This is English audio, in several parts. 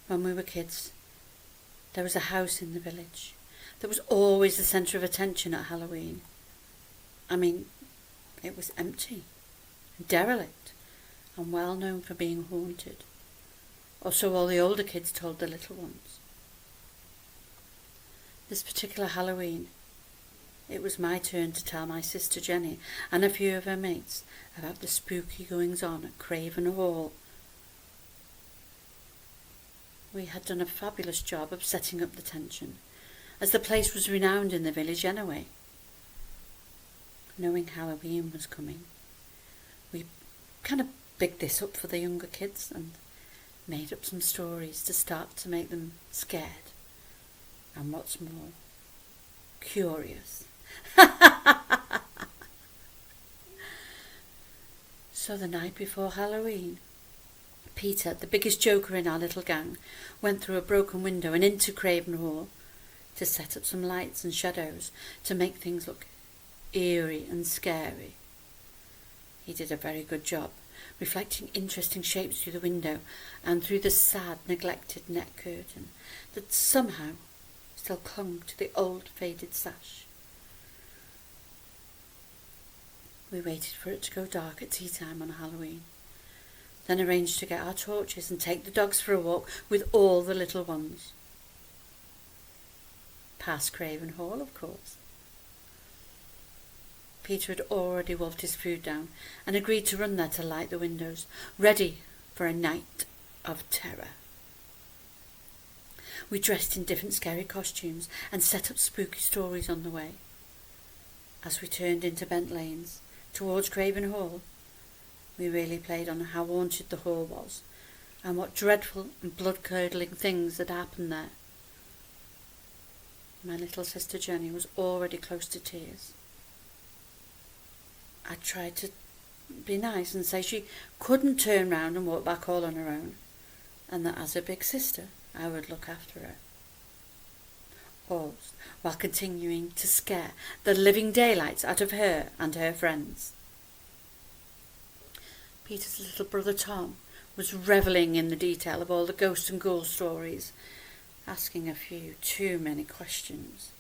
When we were kids, there was a house in the village that was always the centre of attention at Halloween. I mean, it was empty, derelict, and well known for being haunted. Or so all the older kids told the little ones. This particular Halloween, it was my turn to tell my sister Jenny and a few of her mates about the spooky goings-on at Craven Hall. We had done a fabulous job of setting up the tension, as the place was renowned in the village anyway. Knowing Halloween was coming, we kind of bigged this up for the younger kids and made up some stories to start to make them scared, and what's more, curious. So the night before Halloween, Peter, the biggest joker in our little gang, went through a broken window and into Craven Hall to set up some lights and shadows to make things look eerie and scary. He did a very good job, reflecting interesting shapes through the window and through the sad, neglected net curtain that somehow still clung to the old faded sash. We waited for it to go dark at tea time on Halloween, then arranged to get our torches and take the dogs for a walk with all the little ones. Past Craven Hall, of course. Peter had already wolfed his food down and agreed to run there to light the windows, ready for a night of terror. We dressed in different scary costumes and set up spooky stories on the way. As we turned into Bent Lanes, towards Craven Hall, we really played on how haunted the hall was and what dreadful and blood-curdling things had happened there. My little sister Jenny was already close to tears. I tried to be nice and say she couldn't turn round and walk back all on her own, and that as a big sister I would look after her. All while continuing to scare the living daylights out of her and her friends. Peter's little brother Tom was revelling in the detail of all the ghost and ghoul stories, asking a few too many questions.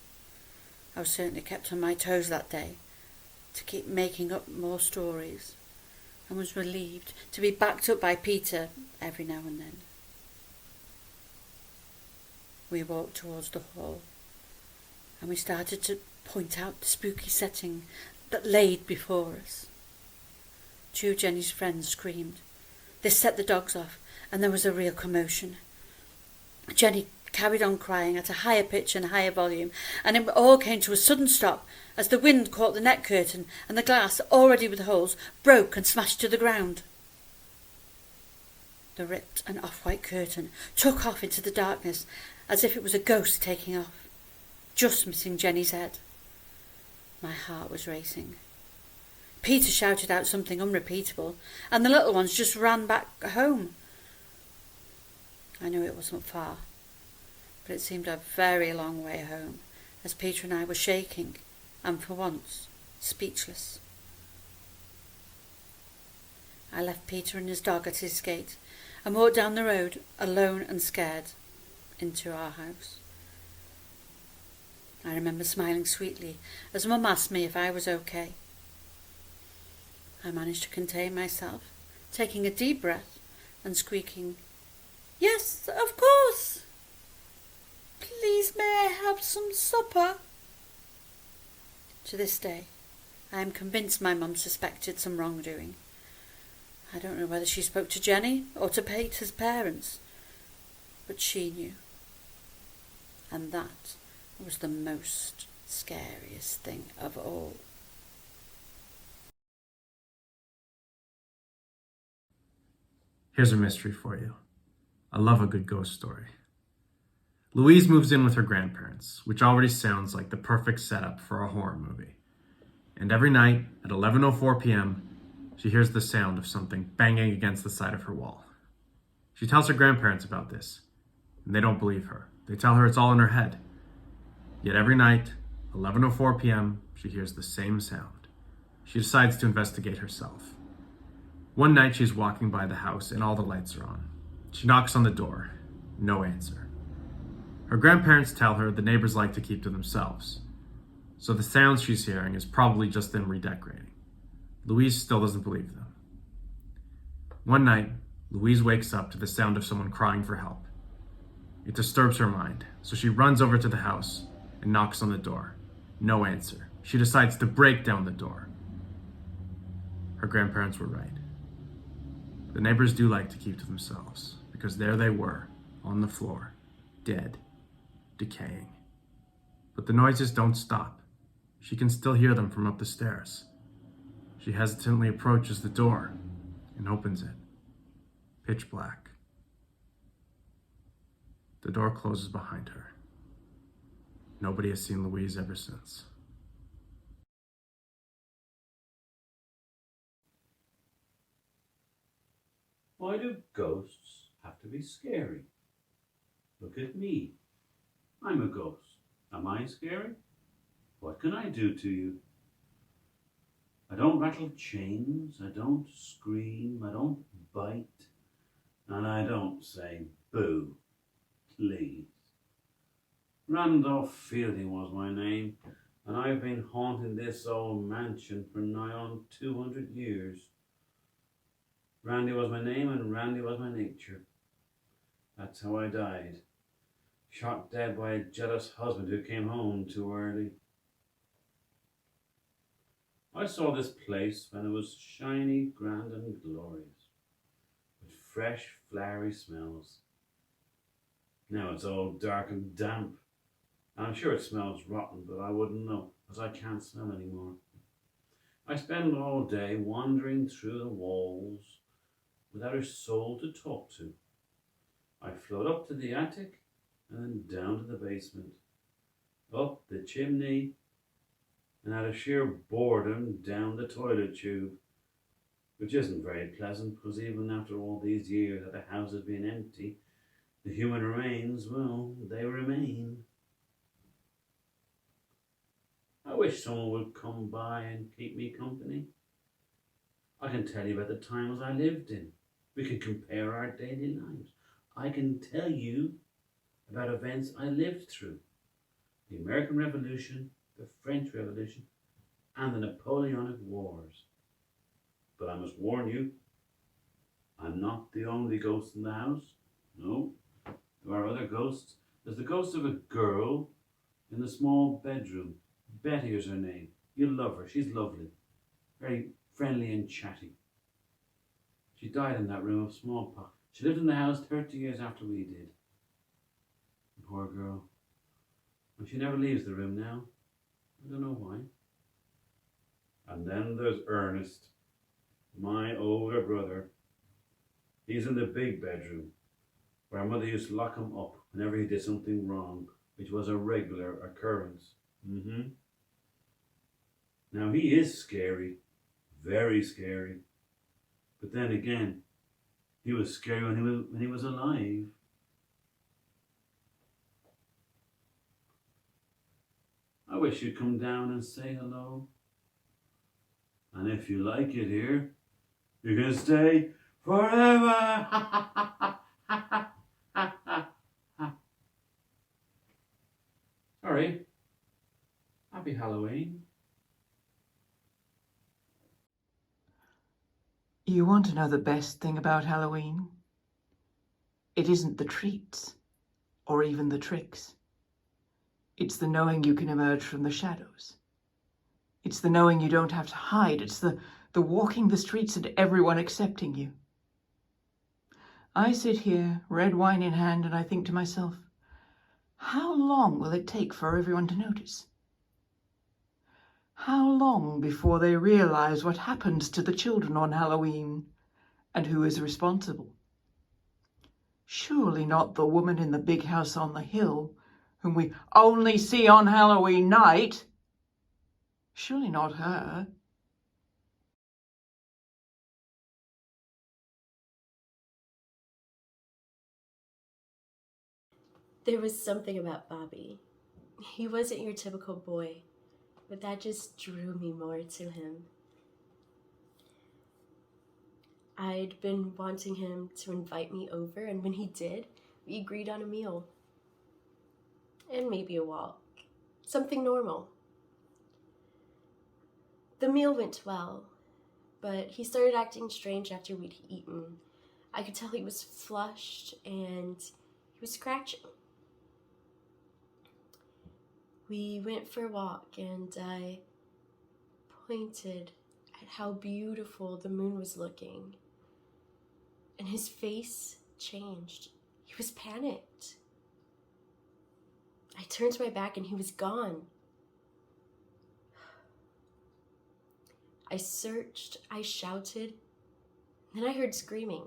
I was certainly kept on my toes that day to keep making up more stories, and was relieved to be backed up by Peter every now and then. We walked towards the hall, and we started to point out the spooky setting that laid before us. Two of Jenny's friends screamed. This set the dogs off, and there was a real commotion. Jenny carried on crying at a higher pitch and higher volume, and it all came to a sudden stop as the wind caught the net curtain and the glass, already with holes, broke and smashed to the ground. The ripped and off-white curtain took off into the darkness as if it was a ghost taking off, just missing Jenny's head. My heart was racing. Peter shouted out something unrepeatable, and the little ones just ran back home. I knew it wasn't far, but it seemed a very long way home, as Peter and I were shaking, and for once, speechless. I left Peter and his dog at his gate, and walked down the road, alone and scared, into our house. I remember smiling sweetly as Mum asked me if I was okay. I managed to contain myself, taking a deep breath and squeaking, "Yes, of course. Please may I have some supper?" To this day, I am convinced my mum suspected some wrongdoing. I don't know whether she spoke to Jenny or to Peter's parents, but she knew. And that was the most scariest thing of all. Here's a mystery for you. I love a good ghost story. Louise moves in with her grandparents, which already sounds like the perfect setup for a horror movie. And every night at 11:04 p.m., she hears the sound of something banging against the side of her wall. She tells her grandparents about this, and they don't believe her. They tell her it's all in her head. Yet every night, 11:04 p.m., she hears the same sound. She decides to investigate herself. One night she's walking by the house and all the lights are on. She knocks on the door. No answer. Her grandparents tell her the neighbors like to keep to themselves, so the sounds she's hearing is probably just them redecorating. Louise still doesn't believe them. One night, Louise wakes up to the sound of someone crying for help. It disturbs her mind, so she runs over to the house and knocks on the door. No answer. She decides to break down the door. Her grandparents were right. The neighbors do like to keep to themselves, because there they were, on the floor, dead, decaying. But the noises don't stop. She can still hear them from up the stairs. She hesitantly approaches the door and opens it. Pitch black. The door closes behind her. Nobody has seen Louise ever since. Why do ghosts have to be scary? Look at me. I'm a ghost. Am I scary? What can I do to you? I don't rattle chains, I don't scream, I don't bite, and I don't say boo, please. Randolph Fielding was my name, and I've been haunting this old mansion for nigh on 200 years. Randy was my name and Randy was my nature. That's how I died. Shot dead by a jealous husband who came home too early. I saw this place when it was shiny, grand and glorious, with fresh, flowery smells. Now it's all dark and damp. I'm sure it smells rotten, but I wouldn't know, because I can't smell anymore. I spend all day wandering through the walls without a soul to talk to. I float up to the attic and then down to the basement, up the chimney, and out of sheer boredom down the toilet tube, which isn't very pleasant, because even after all these years that the house has been empty, the human remains, well, they remain. I wish someone would come by and keep me company. I can tell you about the times I lived in. We can compare our daily lives. I can tell you about events I lived through. The American Revolution, the French Revolution, and the Napoleonic Wars. But I must warn you, I'm not the only ghost in the house. No, there are other ghosts. There's the ghost of a girl in the small bedroom. Betty is her name. You'll love her. She's lovely. Very friendly and chatty. She died in that room of smallpox. She lived in the house 30 years after we did. Poor girl. And she never leaves the room now. I don't know why. And then there's Ernest, my older brother. He's in the big bedroom, where our mother used to lock him up whenever he did something wrong, which was a regular occurrence. Now he is scary, very scary. But then again, he was scary when he was alive. I wish you'd come down and say hello. And if you like it here, you can stay forever. Sorry. Happy Halloween. You want to know the best thing about Halloween? It isn't the treats, or even the tricks. It's the knowing you can emerge from the shadows. It's the knowing you don't have to hide. It's the walking the streets and everyone accepting you. I sit here, red wine in hand, and I think to myself, how long will it take for everyone to notice? How long before they realize what happens to the children on Halloween and who is responsible? Surely not the woman in the big house on the hill whom we only see on Halloween night. Surely not her. There was something about Bobby. He wasn't your typical boy, but that just drew me more to him. I'd been wanting him to invite me over, and when he did, We agreed on a meal. And maybe a walk. Something normal. The meal went well, but he started acting strange after we'd eaten. I could tell he was flushed and he was scratching. We went for a walk and I pointed at how beautiful the moon was looking. And his face changed. He was panicked. I turned my back and he was gone. I searched, I shouted, then I heard screaming.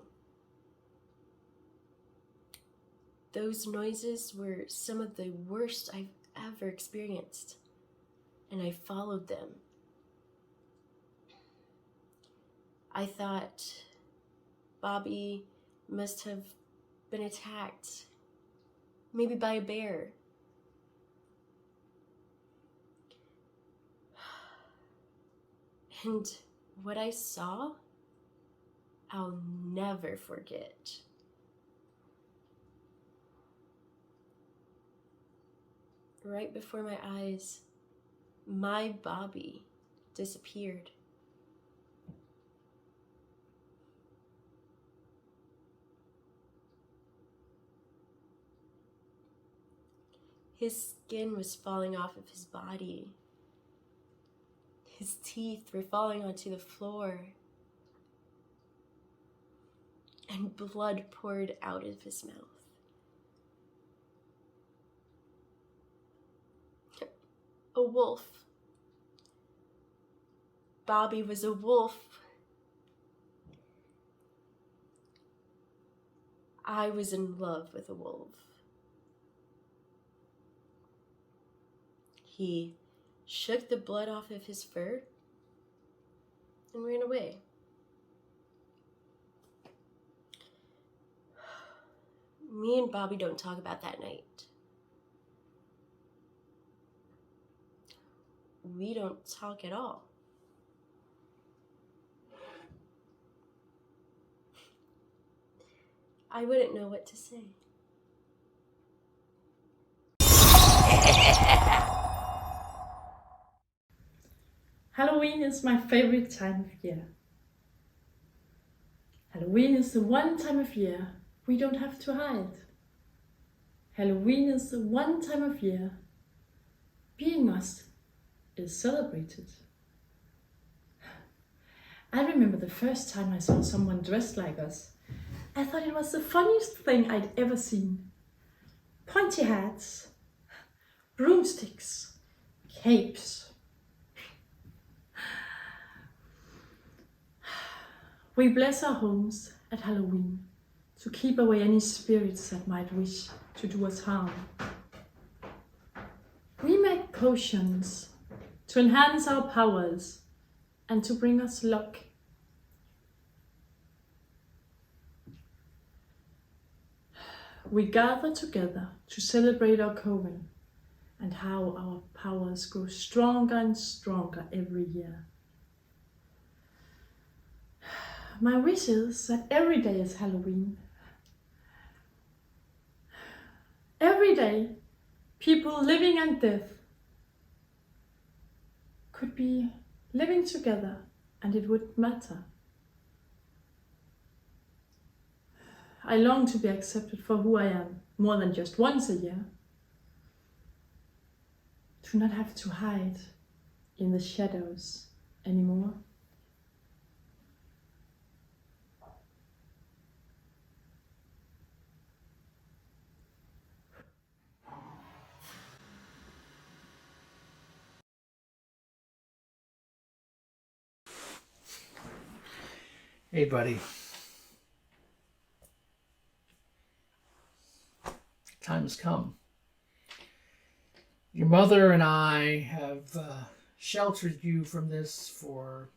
Those noises were some of the worst I've ever experienced, and I followed them. I thought Bobby must have been attacked, maybe by a bear. And what I saw, I'll never forget. Right before my eyes, my Bobby disappeared. His skin was falling off of his body. His teeth were falling onto the floor. And blood poured out of his mouth. A wolf. Bobby was a wolf. I was in love with a wolf. He shook the blood off of his fur and ran away. Me and Bobby don't talk about that night. We don't talk at all. I wouldn't know what to say. Halloween is my favorite time of year. Halloween is the one time of year we don't have to hide. Halloween is the one time of year being us is celebrated. I remember the first time I saw someone dressed like us. I thought it was the funniest thing I'd ever seen. Pointy hats, broomsticks, capes. We bless our homes at Halloween to keep away any spirits that might wish to do us harm. We make potions to enhance our powers and to bring us luck. We gather together to celebrate our coven and how our powers grow stronger and stronger every year. My wish is that every day is Halloween. Every day, people living and dead could be living together and it wouldn't matter. I long to be accepted for who I am more than just once a year. To not have to hide in the shadows anymore. Hey, buddy. Time has come. Your mother and I have sheltered you from this for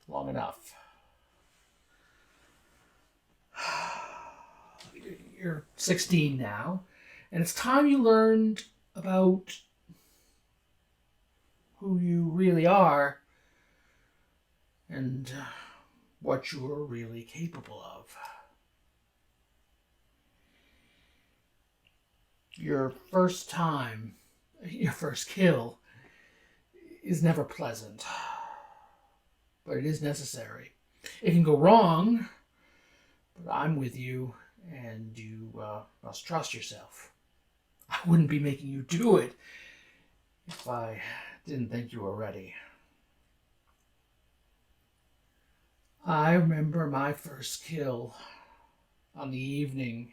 long enough. You're 16 now, and it's time you learned about who you really are and what you're really capable of. Your first time, your first kill, is never pleasant. But it is necessary. It can go wrong, but I'm with you, and you must trust yourself. I wouldn't be making you do it if I didn't think you were ready. I remember my first kill on the evening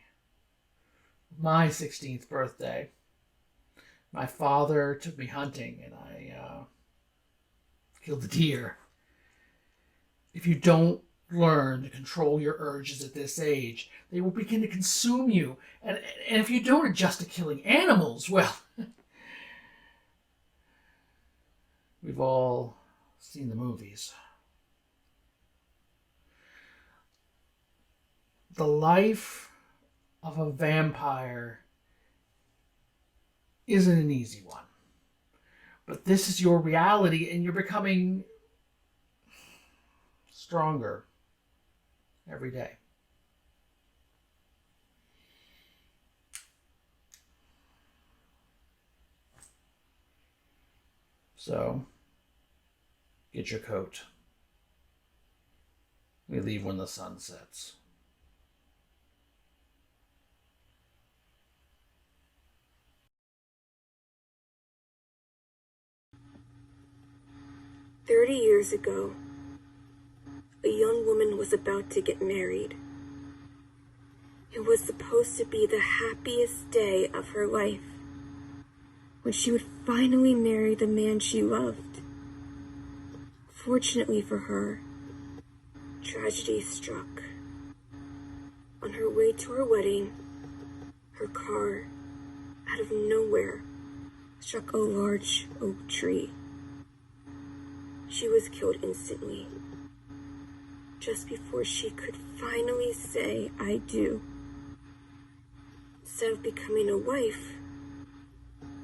of my 16th birthday. My father took me hunting, and I killed the deer. If you don't learn to control your urges at this age, they will begin to consume you. And if you don't adjust to killing animals, well, we've all seen the movies. The life of a vampire isn't an easy one. But this is your reality, and you're becoming stronger every day. So, get your coat. We leave when the sun sets. "30 years ago, a young woman was about to get married. It was supposed to be the happiest day of her life, when she would finally marry the man she loved. Fortunately for her, tragedy struck. On her way to her wedding, her car, out of nowhere, struck a large oak tree. She was killed instantly, just before she could finally say, 'I do.' Instead of becoming a wife,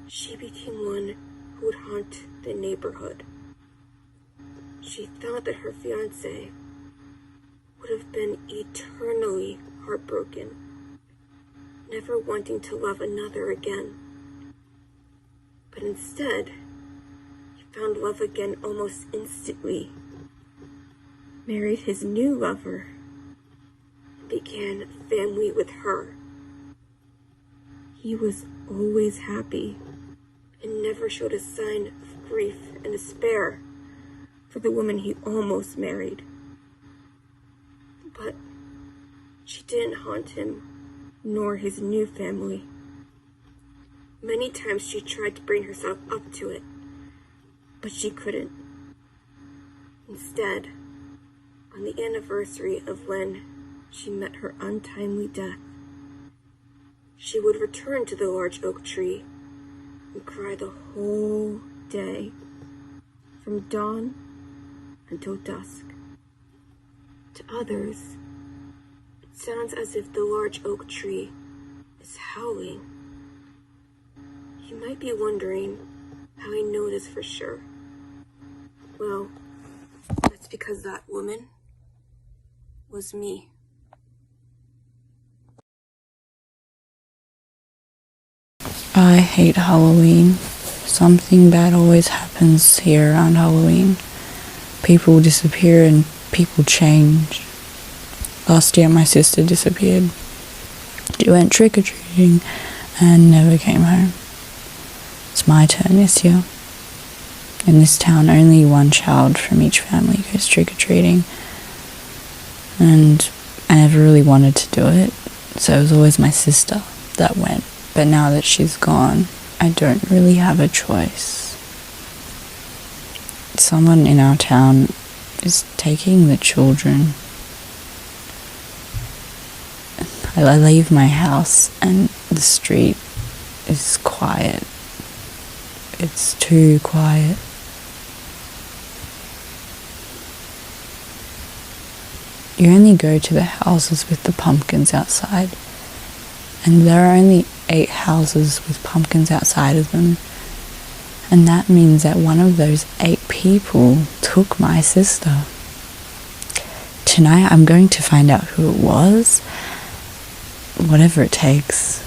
she became one who would haunt the neighborhood. She thought that her fiancé would have been eternally heartbroken, never wanting to love another again. But instead, he found love again almost instantly, married his new lover, and began a family with her. He was always happy and never showed a sign of grief and despair for the woman he almost married. But she didn't haunt him, nor his new family. Many times she tried to bring herself up to it, but she couldn't. Instead, on the anniversary of when she met her untimely death, she would return to the large oak tree and cry the whole day, from dawn until dusk. To others, it sounds as if the large oak tree is howling. You might be wondering how I know this for sure. Well, that's because that woman was me. I hate Halloween. Something bad always happens here around Halloween. People disappear and people change. Last year my sister disappeared. She went trick-or-treating and never came home. It's my turn this year. In this town, only one child from each family goes trick-or-treating. And I never really wanted to do it, so it was always my sister that went. But now that she's gone, I don't really have a choice. Someone in our town is taking the children. I leave my house and the street is quiet. It's too quiet. You only go to the houses with the pumpkins outside, and there are only 8 houses with pumpkins outside of them, and that means that one of those 8 people took my sister. Tonight I'm going to find out who it was, whatever it takes.